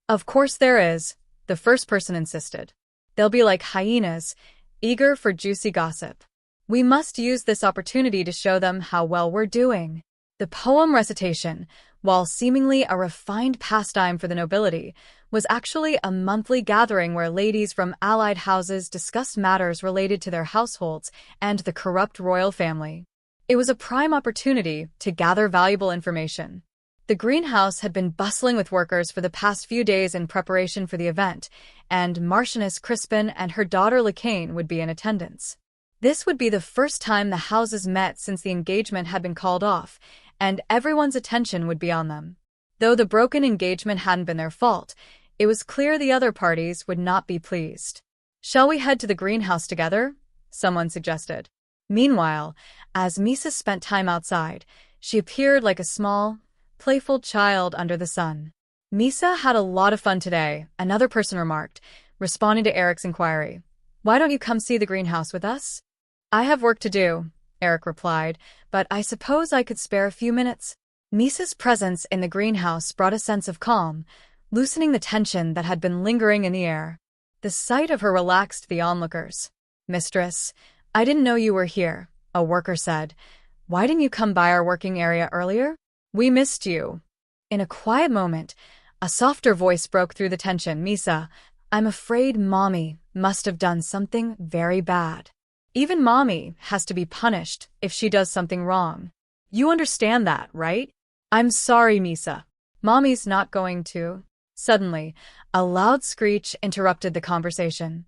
Speaker 1: "Of course there is," the first person insisted. "They'll be like hyenas, eager for juicy gossip. We must use this opportunity to show them how well we're doing." The poem recitation, while seemingly a refined pastime for the nobility, was actually a monthly gathering where ladies from allied houses discussed matters related to their households and the corrupt royal family. It was a prime opportunity to gather valuable information. The greenhouse had been bustling with workers for the past few days in preparation for the event, and Marchioness Crispin and her daughter Lacane would be in attendance. This would be the first time the houses met since the engagement had been called off, and everyone's attention would be on them. Though the broken engagement hadn't been their fault, it was clear the other parties would not be pleased. "Shall we head to the greenhouse together?" someone suggested. Meanwhile, as Miesa spent time outside, she appeared like a small, playful child under the sun. "Miesa had a lot of fun today," another person remarked, responding to Aerik's inquiry. "Why don't you come see the greenhouse with us?" "I have work to do," Aerik replied, "but I suppose I could spare a few minutes." Miesa's presence in the greenhouse brought a sense of calm, loosening the tension that had been lingering in the air. The sight of her relaxed the onlookers. "Mistress, I didn't know you were here," a worker said. "Why didn't you come by our working area earlier? We missed you." In a quiet moment, a softer voice broke through the tension. "Miesa, I'm afraid Mommy must have done something very bad. Even Mommy has to be punished if she does something wrong. You understand that, right?" "I'm sorry, Miesa. Mommy's not going to." Suddenly, a loud screech interrupted the conversation.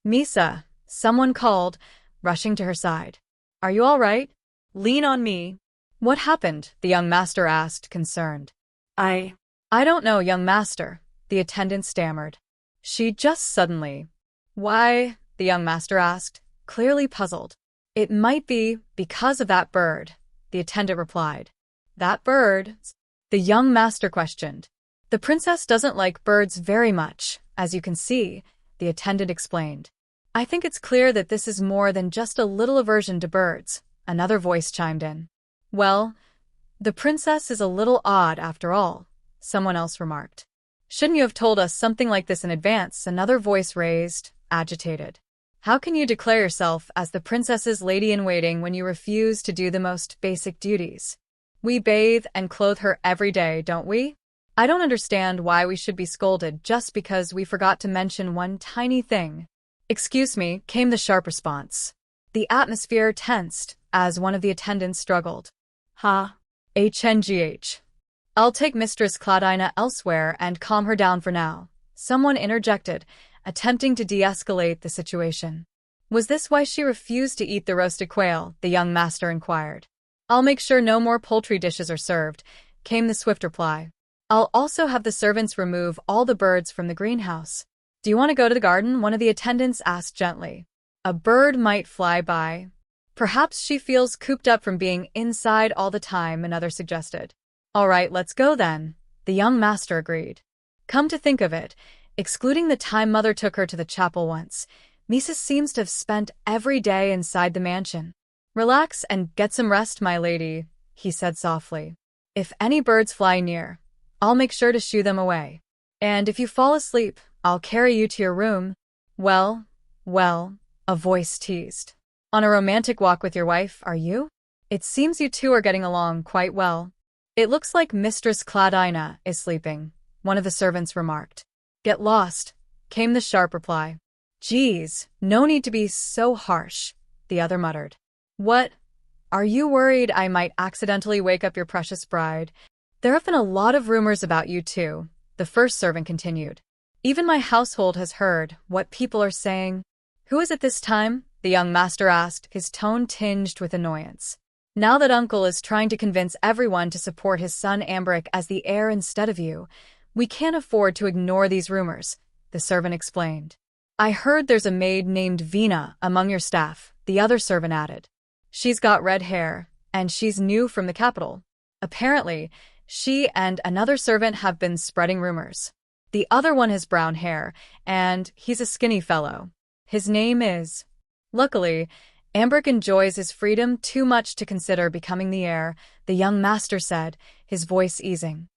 Speaker 1: "Miesa," someone called, rushing to her side. "Are you all right? Lean on me." "What happened?" the young master asked, concerned.
Speaker 2: I
Speaker 1: don't know, young master," the attendant stammered. "She just suddenly—" "Why?" the young master asked, clearly puzzled. "It might be because of that bird," the attendant replied. "That bird?" the young master questioned. "The princess doesn't like birds very much, as you can see," the attendant explained. "I think it's clear that this is more than just a little aversion to birds," another voice chimed in. "Well, the princess is a little odd after all," someone else remarked. "Shouldn't you have told us something like this in advance?" another voice raised, agitated. "How can you declare yourself as the princess's lady-in-waiting when you refuse to do the most basic duties? We bathe and clothe her every day, don't we? I don't understand why we should be scolded just because we forgot to mention one tiny thing." "Excuse me," came the sharp response. The atmosphere tensed as one of the attendants struggled. HNGH. "I'll take Mistress Cladinae elsewhere and calm her down for now," someone interjected, attempting to de-escalate the situation. "Was this why she refused to eat the roasted quail?" the young master inquired. "I'll make sure no more poultry dishes are served," came the swift reply. "I'll also have the servants remove all the birds from the greenhouse." "Do you want to go to the garden?" one of the attendants asked gently. "A bird might fly by." "Perhaps she feels cooped up from being inside all the time," another suggested. "All right, let's go then," the young master agreed. Come to think of it, excluding the time Mother took her to the chapel once, Miesa seems to have spent every day inside the mansion. Relax and get some rest, my lady, he said softly. If any birds fly near, I'll make sure to shoo them away. And if you fall asleep, I'll carry you to your room. Well, a voice teased. On a romantic walk with your wife, are you? It seems you two are getting along quite well. It looks like Mistress Cladinae is sleeping, one of the servants remarked. Get lost, came the sharp reply. Geez, no need to be so harsh, the other muttered. What? Are you worried I might accidentally wake up your precious bride? There have been a lot of rumors about you two, the first servant continued. Even my household has heard what people are saying. Who is it this time? The young master asked, his tone tinged with annoyance. Now that Uncle is trying to convince everyone to support his son Aerik as the heir instead of you, we can't afford to ignore these rumors, the servant explained. I heard there's a maid named Vina among your staff, the other servant added. She's got red hair, and she's new from the capital. Apparently, she and another servant have been spreading rumors. The other one has brown hair, and he's a skinny fellow. His name is... Luckily, Aerik enjoys his freedom too much to consider becoming the heir, the young master said, his voice easing.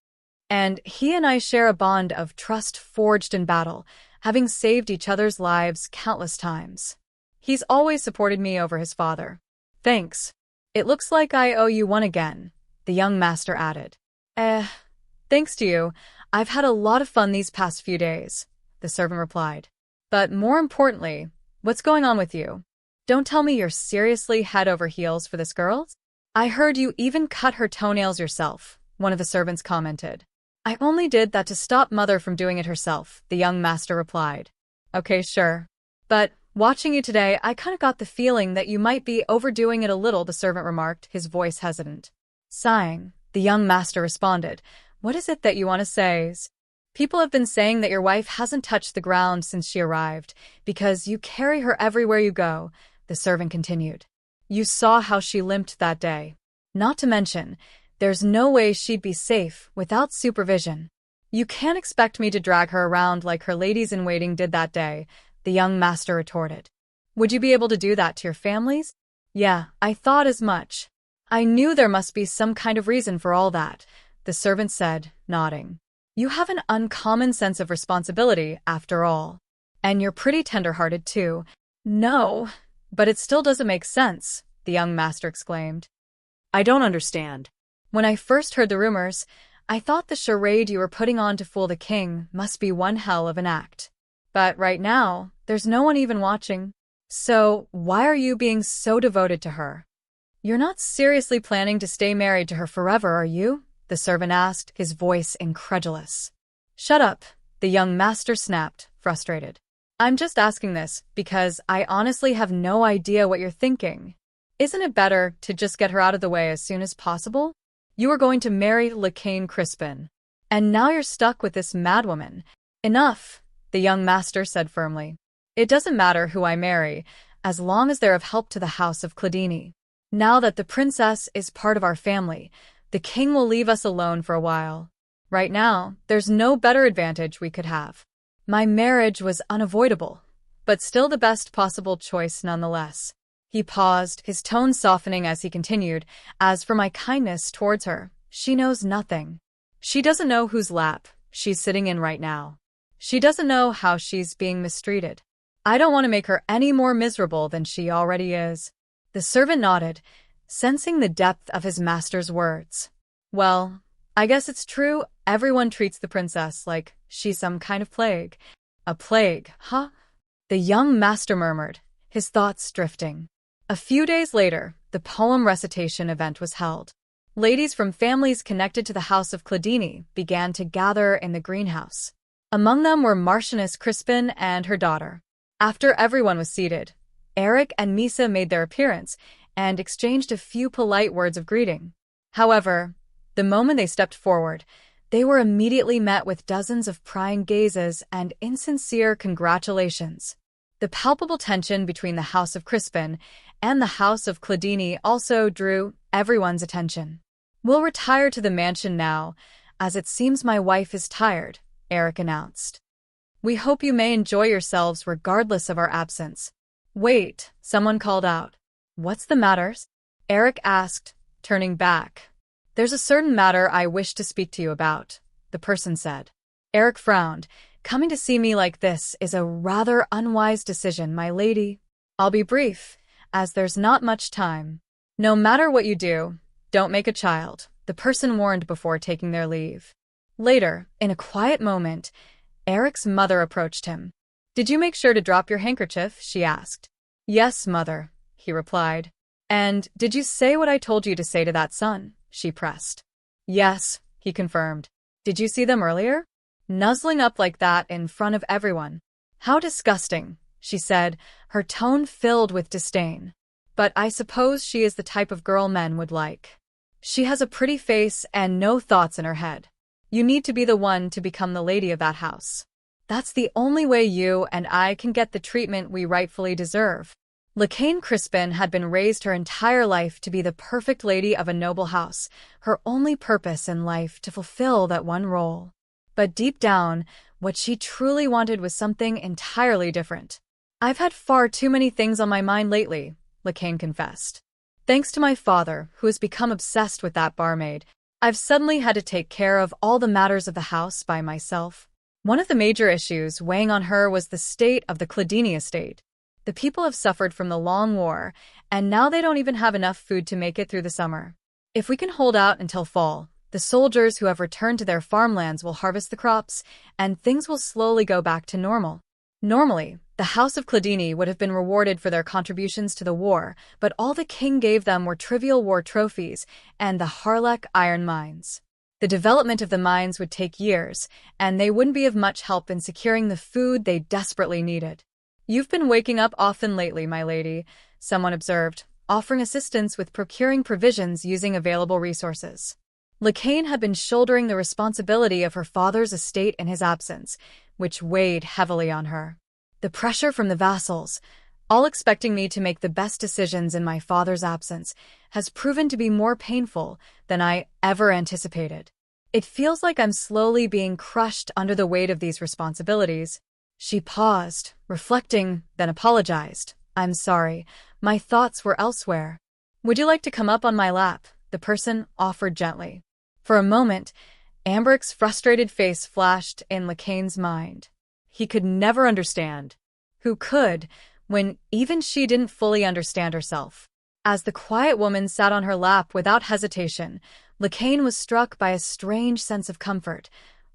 Speaker 1: And he and I share a bond of trust forged in battle, having saved each other's lives countless times. He's always supported me over his father. Thanks. It looks like I owe you one again, the young master added. Thanks to you, I've had a lot of fun these past few days, the servant replied. But more importantly, what's going on with you? Don't tell me you're seriously head over heels for this girl? I heard you even cut her toenails yourself, one of the servants commented. I only did that to stop Mother from doing it herself, the young master replied. Okay, sure. But watching you today, I kind of got the feeling that you might be overdoing it a little, the servant remarked, his voice hesitant. Sighing, the young master responded. What is it that you want to say? People have been saying that your wife hasn't touched the ground since she arrived, because you carry her everywhere you go, the servant continued. You saw how she limped that day. Not to mention, there's no way she'd be safe without supervision. You can't expect me to drag her around like her ladies-in-waiting did that day, the young master retorted. Would you be able to do that to your families? Yeah, I thought as much. I knew there must be some kind of reason for all that, the servant said, nodding. You have an uncommon sense of responsibility, after all. And you're pretty tender-hearted, too. No, but it still doesn't make sense, the young master exclaimed. I don't understand. When I first heard the rumors, I thought the charade you were putting on to fool the king must be one hell of an act. But right now, there's no one even watching. So why are you being so devoted to her? You're not seriously planning to stay married to her forever, are you? The servant asked, his voice incredulous. Shut up, the young master snapped, frustrated. I'm just asking this because I honestly have no idea what you're thinking. Isn't it better to just get her out of the way as soon as possible? You were going to marry Lacane Crispin, and now you're stuck with this madwoman. Enough, the young master said firmly. It doesn't matter who I marry, as long as they're of help to the house of Cladinae. Now that the princess is part of our family, the king will leave us alone for a while. Right now, there's no better advantage we could have. My marriage was unavoidable, but still the best possible choice nonetheless. He paused, his tone softening as he continued, as for my kindness towards her, she knows nothing. She doesn't know whose lap she's sitting in right now. She doesn't know how she's being mistreated. I don't want to make her any more miserable than she already is. The servant nodded, sensing the depth of his master's words. Well, I guess it's true, everyone treats the princess like she's some kind of plague. A plague, huh? The young master murmured, his thoughts drifting. A few days later, the poem recitation event was held. Ladies from families connected to the house of Cladinae began to gather in the greenhouse. Among them were Marchioness Crispin and her daughter. After everyone was seated, Aerik and Miesa made their appearance and exchanged a few polite words of greeting. However, the moment they stepped forward, they were immediately met with dozens of prying gazes and insincere congratulations. The palpable tension between the house of Crispin and the house of Cladinae also drew everyone's attention. We'll retire to the mansion now, as it seems my wife is tired, Aerik announced. We hope you may enjoy yourselves regardless of our absence. Wait, someone called out. What's the matter? Aerik asked, turning back. There's a certain matter I wish to speak to you about, the person said. Aerik frowned. Coming to see me like this is a rather unwise decision, my lady. I'll be brief, as there's not much time. No matter what you do, don't make a child, the person warned before taking their leave. Later, in a quiet moment, Aerik's mother approached him. Did you make sure to drop your handkerchief? She asked. Yes, mother, he replied. And did you say what I told you to say to that son? She pressed. Yes, he confirmed. Did you see them earlier? Nuzzling up like that in front of everyone. How disgusting, she said, her tone filled with disdain. But I suppose she is the type of girl men would like. She has a pretty face and no thoughts in her head. You need to be the one to become the lady of that house. That's the only way you and I can get the treatment we rightfully deserve. Lacane Crispin had been raised her entire life to be the perfect lady of a noble house, her only purpose in life to fulfill that one role. But deep down, what she truly wanted was something entirely different. I've had far too many things on my mind lately, Lacane confessed. Thanks to my father, who has become obsessed with that barmaid, I've suddenly had to take care of all the matters of the house by myself. One of the major issues weighing on her was the state of the Cladinae estate. The people have suffered from the long war, and now they don't even have enough food to make it through the summer. If we can hold out until fall, the soldiers who have returned to their farmlands will harvest the crops, and things will slowly go back to normal. Normally, the House of Cladinae would have been rewarded for their contributions to the war, but all the king gave them were trivial war trophies and the Harlech iron mines. The development of the mines would take years, and they wouldn't be of much help in securing the food they desperately needed. You've been waking up often lately, my lady, someone observed, offering assistance with procuring provisions using available resources. Lacane had been shouldering the responsibility of her father's estate in his absence, which weighed heavily on her. The pressure from the vassals, all expecting me to make the best decisions in my father's absence, has proven to be more painful than I ever anticipated. It feels like I'm slowly being crushed under the weight of these responsibilities. She paused, reflecting, then apologized. I'm sorry, my thoughts were elsewhere. Would you like to come up on my lap? The person offered gently. For a moment, Aerik's frustrated face flashed in Lacane's mind. He could never understand. Who could, when even she didn't fully understand herself? As the quiet woman sat on her lap without hesitation, Lacane was struck by a strange sense of comfort,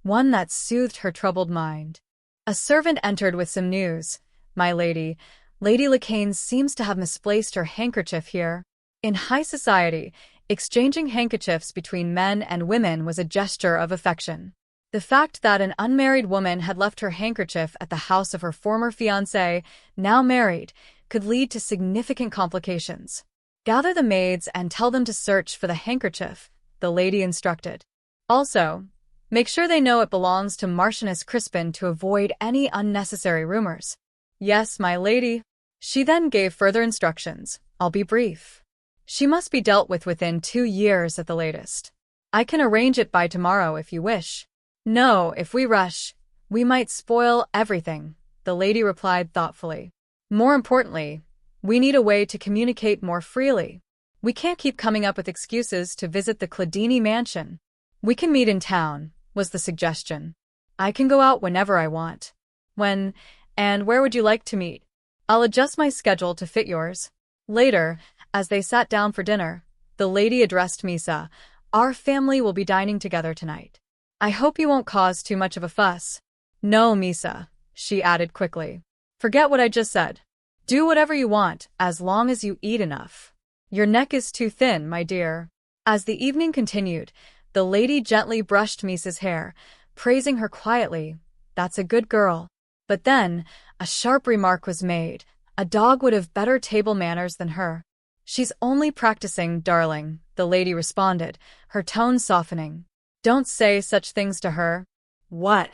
Speaker 1: one that soothed her troubled mind. A servant entered with some news. My lady, Lady Lacane seems to have misplaced her handkerchief here. In high society, exchanging handkerchiefs between men and women was a gesture of affection. The fact that an unmarried woman had left her handkerchief at the house of her former fiancé, now married, could lead to significant complications. Gather the maids and tell them to search for the handkerchief, the lady instructed. Also, make sure they know it belongs to Marchioness Crispin to avoid any unnecessary rumors. Yes, my lady. She then gave further instructions. I'll be brief. She must be dealt with within 2 years at the latest. I can arrange it by tomorrow if you wish. No, if we rush, we might spoil everything, the lady replied thoughtfully. More importantly, we need a way to communicate more freely. We can't keep coming up with excuses to visit the Cladinae mansion. We can meet in town, was the suggestion. I can go out whenever I want. When and where would you like to meet? I'll adjust my schedule to fit yours. Later, as they sat down for dinner, the lady addressed Miesa. Our family will be dining together tonight. I hope you won't cause too much of a fuss. No, Miesa, she added quickly. Forget what I just said. Do whatever you want, as long as you eat enough. Your neck is too thin, my dear. As the evening continued, the lady gently brushed Miesa's hair, praising her quietly. That's a good girl. But then, a sharp remark was made. A dog would have better table manners than her. She's only practicing, darling, the lady responded, her tone softening. Don't say such things to her. What?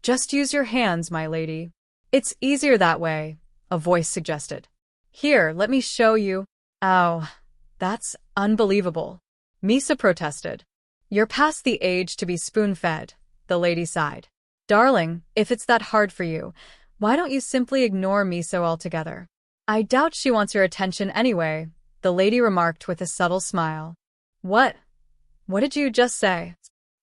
Speaker 1: Just use your hands, my lady. It's easier that way, a voice suggested. Here, let me show you. Ow, that's unbelievable, Miesa protested. You're past the age to be spoon-fed, the lady sighed. Darling, if it's that hard for you, why don't you simply ignore Miesa altogether? I doubt she wants your attention anyway, the lady remarked with a subtle smile. What? What did you just say?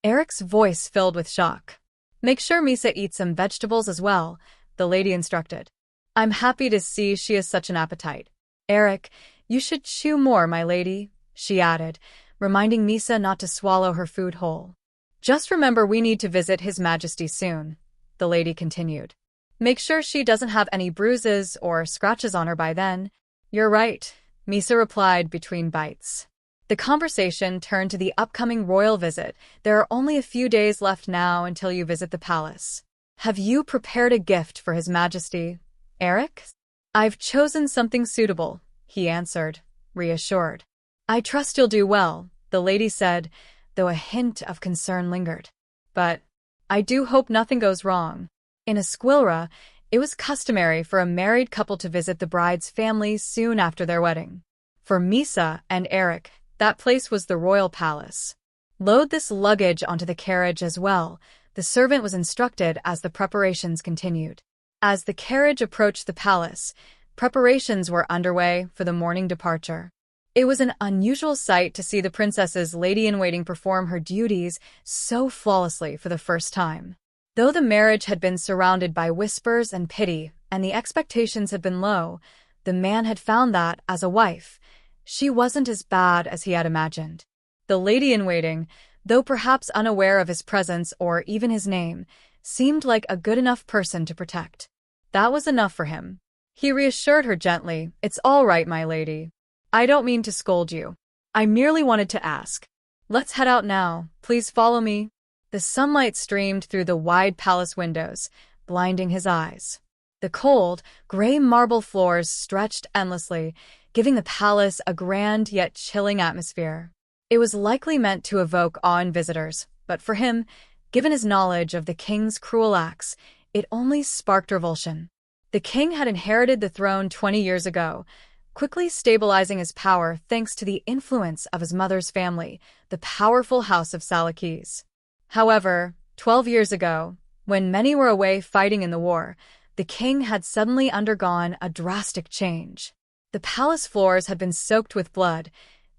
Speaker 1: Aerik's voice filled with shock. Make sure Miesa eats some vegetables as well, the lady instructed. I'm happy to see she has such an appetite. Aerik, you should chew more, my lady, she added, reminding Miesa not to swallow her food whole. Just remember we need to visit His Majesty soon, the lady continued. Make sure she doesn't have any bruises or scratches on her by then. You're right, Miesa replied between bites. The conversation turned to the upcoming royal visit. There are only a few days left now until you visit the palace. Have you prepared a gift for His Majesty, Aerik? I've chosen something suitable, he answered, reassured. I trust you'll do well, the lady said, though a hint of concern lingered. But I do hope nothing goes wrong. In Esquillre, it was customary for a married couple to visit the bride's family soon after their wedding. For Miesa and Aerik, that place was the royal palace. Load this luggage onto the carriage as well, the servant was instructed as the preparations continued. As the carriage approached the palace, preparations were underway for the morning departure. It was an unusual sight to see the princess's lady-in-waiting perform her duties so flawlessly for the first time. Though the marriage had been surrounded by whispers and pity, and the expectations had been low, the man had found that, as a wife, she wasn't as bad as he had imagined. The lady-in-waiting, though perhaps unaware of his presence or even his name, seemed like a good enough person to protect. That was enough for him. He reassured her gently, It's all right, my lady. I don't mean to scold you. I merely wanted to ask. Let's head out now. Please follow me. The sunlight streamed through the wide palace windows, blinding his eyes. The cold, gray marble floors stretched endlessly, giving the palace a grand yet chilling atmosphere. It was likely meant to evoke awe in visitors, but for him, given his knowledge of the king's cruel acts, it only sparked revulsion. The king had inherited the throne 20 years ago, quickly stabilizing his power thanks to the influence of his mother's family, the powerful House of Salakis. However, 12 years ago, when many were away fighting in the war, the king had suddenly undergone a drastic change. The palace floors had been soaked with blood,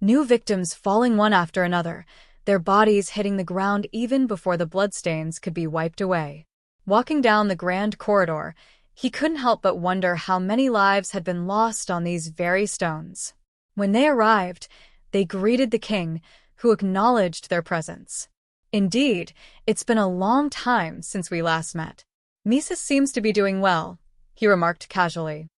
Speaker 1: new victims falling one after another, their bodies hitting the ground even before the bloodstains could be wiped away. Walking down the grand corridor, he couldn't help but wonder how many lives had been lost on these very stones. When they arrived, they greeted the king, who acknowledged their presence. Indeed, it's been a long time since we last met. Miesa seems to be doing well, he remarked casually.